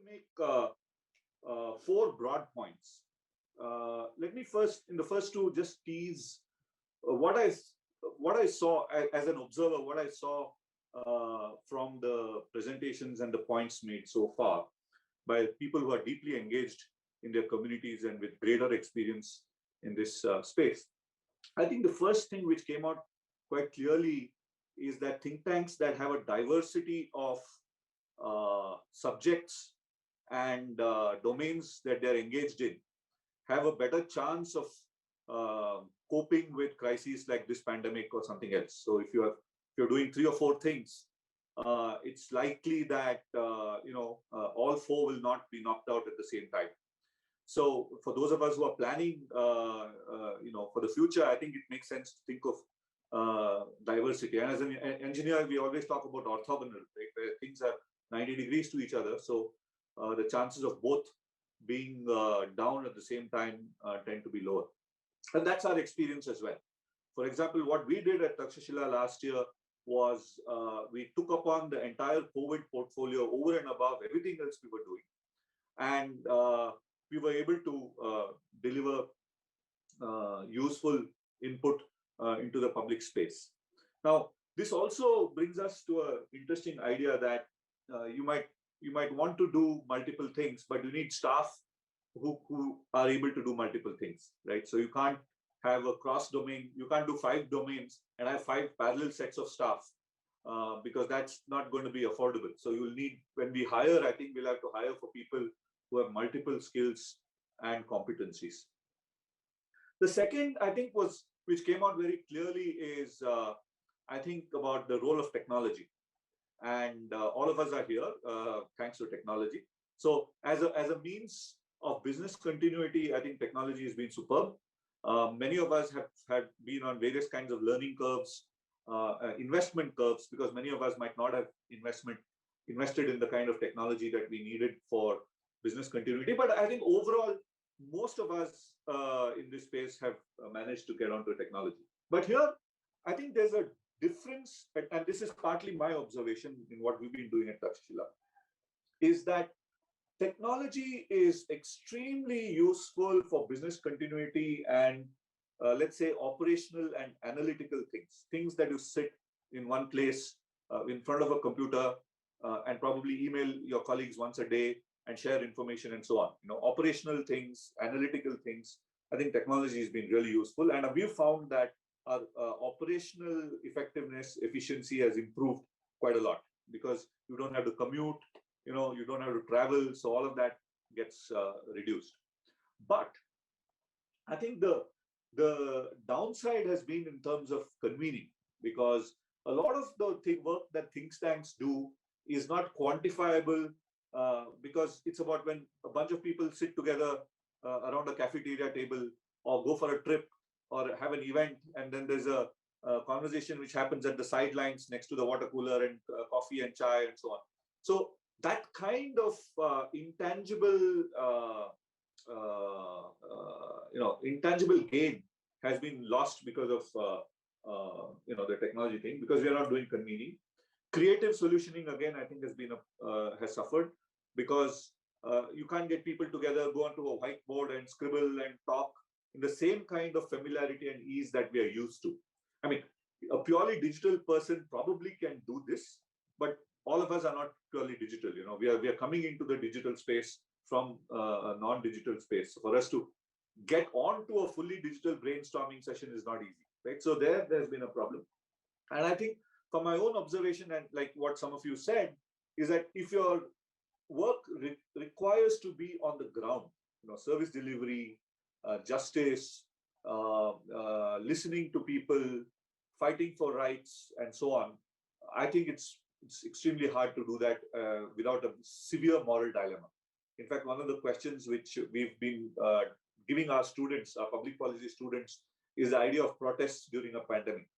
make four broad points. Let me first, in the first two, just tease what I saw as an observer, what I saw from the presentations and the points made so far by people who are deeply engaged in their communities and with greater experience in this space. I think the first thing which came out quite clearly is that think tanks that have a diversity of subjects and domains that they're engaged in have a better chance of coping with crises like this pandemic or something else. So if you're doing 3 or 4 things, it's likely that all 4 will not be knocked out at the same time. So for those of us who are planning, for the future, I think it makes sense to think of diversity. And as an engineer, we always talk about orthogonal, right, where things are 90 degrees to each other. So the chances of both being down at the same time tend to be lower. And that's our experience as well. For example, what we did at Takshashila last year was we took upon the entire COVID portfolio over and above everything else we were doing. And we were able to deliver useful input into the public space. Now, this also brings us to an interesting idea that you might want to do multiple things, but you need staff who are able to do multiple things, right? So you can't have a cross-domain, you can't do 5 domains and have 5 parallel sets of staff because that's not going to be affordable. So you will need, when we hire, I think we'll have to hire for people who have multiple skills and competencies. The second, I think, which came out very clearly is, I think, about the role of technology. And all of us are here thanks to technology. So as a means of business continuity, I think technology has been superb. Many of us have been on various kinds of learning curves, investment curves, because many of us might not have invested in the kind of technology that we needed for business continuity. But I think overall, most of us in this space have managed to get onto technology. But here, I think there's a difference, and this is partly my observation in what we've been doing at Takshashila, is that technology is extremely useful for business continuity and let's say operational and analytical things that you sit in one place in front of a computer and probably email your colleagues once a day and share information and so on. Operational things, analytical things. I think technology has been really useful, and we've found that our operational effectiveness, efficiency has improved quite a lot because you don't have to commute, you don't have to travel, so all of that gets reduced. But I think the downside has been in terms of convening, because a lot of the work that think tanks do is not quantifiable because it's about when a bunch of people sit together around a cafeteria table or go for a trip or have an event, and then there's a conversation which happens at the sidelines next to the water cooler and coffee and chai and so on. So that kind of intangible gain has been lost because of the technology thing, because we are not doing convening. Creative solutioning, again, I think has suffered because you can't get people together, go onto a whiteboard and scribble and talk in the same kind of familiarity and ease that we are used to. I mean, a purely digital person probably can do this, but all of us are not purely digital. We are coming into the digital space from a non-digital space. So for us to get onto a fully digital brainstorming session is not easy, right? So there's been a problem. And I think from my own observation, and like what some of you said, is that if your work requires to be on the ground, service delivery, justice, listening to people, fighting for rights, and so on, I think it's extremely hard to do that without a severe moral dilemma. In fact, one of the questions which we've been giving our students, our public policy students, is the idea of protests during a pandemic.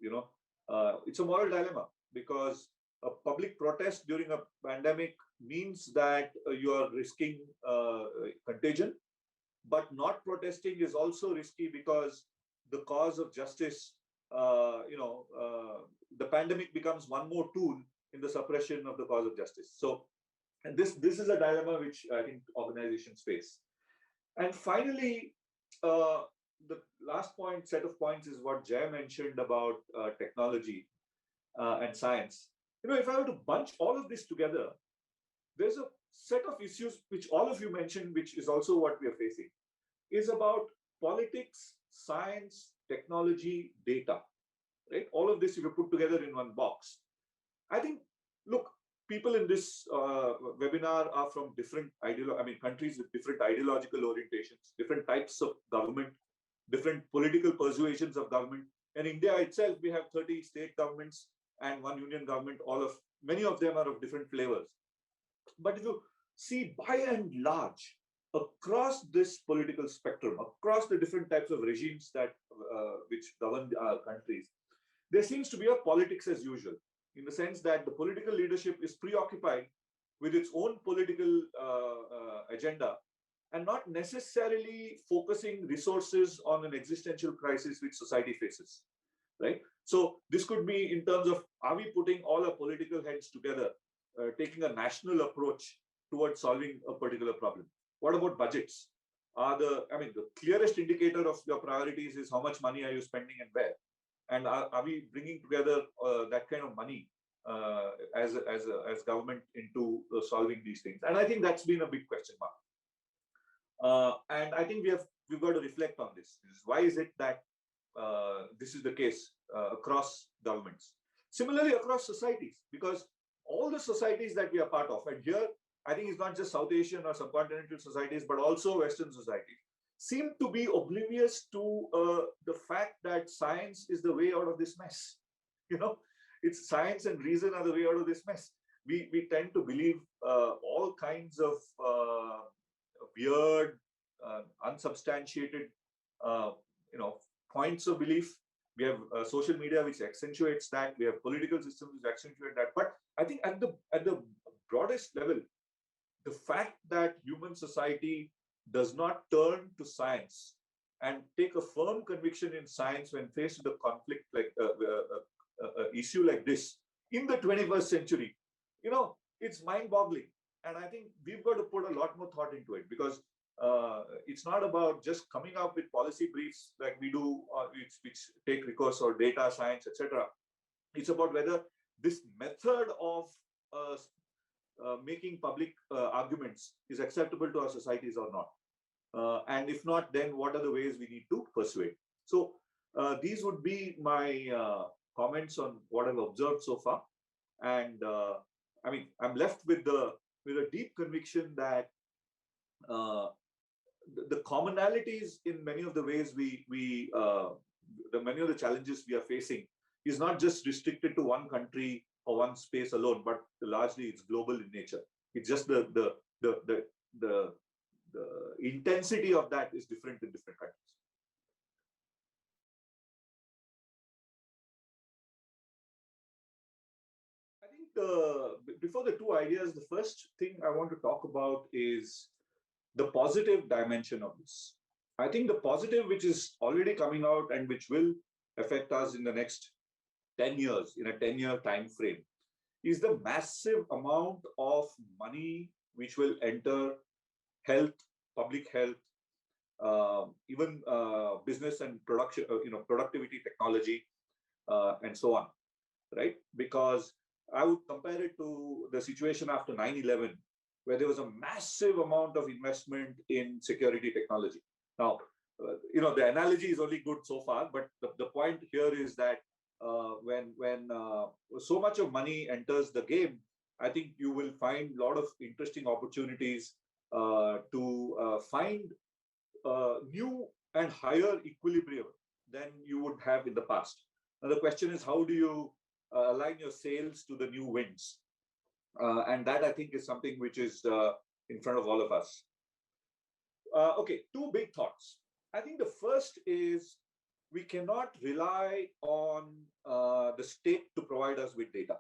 It's a moral dilemma because a public protest during a pandemic means that you are risking contagion, but not protesting is also risky because the cause of justice, the pandemic becomes one more tool in the suppression of the cause of justice. So And this is a dilemma which I think organizations face. And finally, the last set of points is what Jay mentioned about technology and science. If I were to bunch all of this together, there's a set of issues which all of you mentioned, which is also what we are facing, is about politics, science, technology, data, right? All of this, if you put together in one box, I think, look, people in this webinar are from different countries with different ideological orientations, different types of government, different political persuasions of government. In India itself, we have 30 state governments and one union government. Many of them are of different flavors. But if you see, by and large, across this political spectrum, across the different types of regimes that which govern our countries, there seems to be a politics as usual, in the sense that the political leadership is preoccupied with its own political agenda and not necessarily focusing resources on an existential crisis which society faces, right? So this could be in terms of, are we putting all our political heads together, taking a national approach towards solving a particular problem? What about budgets? The clearest indicator of your priorities is how much money are you spending and where? And are we bringing together that kind of money as government into solving these things? And I think that's been a big question mark. And I think we've got to reflect on this. Why is it that this is the case across governments? Similarly, across societies, because all the societies that we are part of, and here I think it's not just South Asian or subcontinental societies, but also Western societies, seem to be oblivious to the fact that science is the way out of this mess. It's science and reason are the way out of this mess. We tend to believe all kinds of weird, unsubstantiated, points of belief. We have social media which accentuates that. We have political systems which accentuate that. But I think at the broadest level, the fact that human society does not turn to science and take a firm conviction in science when faced with a conflict like issue like this in the 21st century, it's mind-boggling. And I think we've got to put a lot more thought into it, because it's not about just coming up with policy briefs like we do, which take recourse or data science, etc. It's about whether this method of making public arguments is acceptable to our societies or not. And if not, then what are the ways we need to persuade? So these would be my comments on what I've observed so far. And I'm left with a deep conviction that the commonalities in many of the ways many of the challenges we are facing is not just restricted to one country or one space alone, but largely it's global in nature. It's just the intensity of that is different in different countries. I think before the two ideas, the first thing I want to talk about is the positive dimension of this. I think the positive, which is already coming out and which will affect us in the next 10 years, in a 10-year time frame, is the massive amount of money which will enter health, public health, even business and production, productivity, technology, and so on, right? Because I would compare it to the situation after 9/11, where there was a massive amount of investment in security technology. Now, the analogy is only good so far, but the point here is that when so much of money enters the game, I think you will find a lot of interesting opportunities to find new and higher equilibrium than you would have in the past. Now, the question is, how do you align your sails to the new winds? And that, I think, is something which is in front of all of us. Okay, two big thoughts. I think the first is we cannot rely on the state to provide us with data.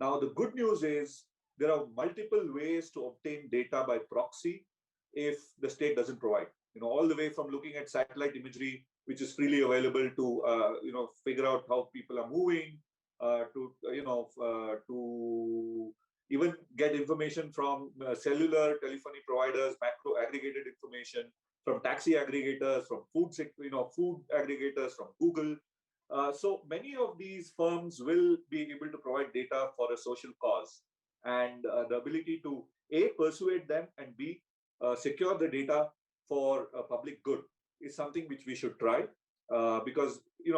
Now, the good news is there are multiple ways to obtain data by proxy if the state doesn't provide. All the way from looking at satellite imagery, which is freely available, to figure out how people are moving, to even get information from cellular telephony providers, macro aggregated information from taxi aggregators, from food aggregators, from Google. So many of these firms will be able to provide data for a social cause, and the ability to A, persuade them, and B, secure the data for public good is something which we should try, because we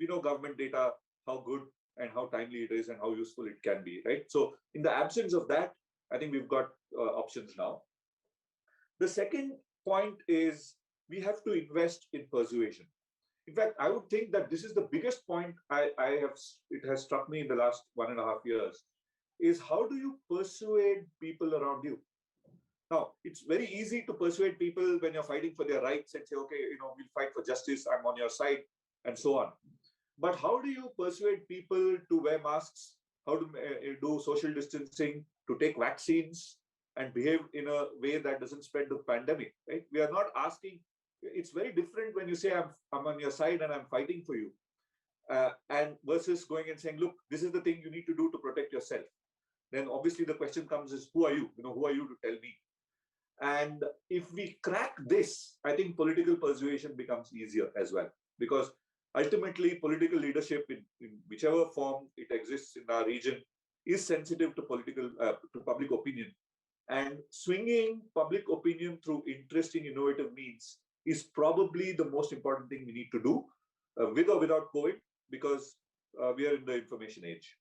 know government data, how good and how timely it is and how useful it can be, right? So in the absence of that, I think we've got options now. The second point is we have to invest in persuasion. In fact, I would think that this is the biggest point it has struck me in the last 1.5 years, is how do you persuade people around you? Now, it's very easy to persuade people when you're fighting for their rights and say, okay, we'll fight for justice, I'm on your side, and so on. But how do you persuade people to wear masks, how to do social distancing, to take vaccines, and behave in a way that doesn't spread the pandemic, right? We are not asking, it's very different when you say, I'm on your side and I'm fighting for you, and versus going and saying, look, this is the thing you need to do to protect yourself. Then obviously the question comes is, who are you? Who are you to tell me? And if we crack this, I think political persuasion becomes easier as well, because ultimately political leadership in whichever form it exists in our region is sensitive to public opinion, and swinging public opinion through interesting, innovative means is probably the most important thing we need to do, with or without COVID, because we are in the information age.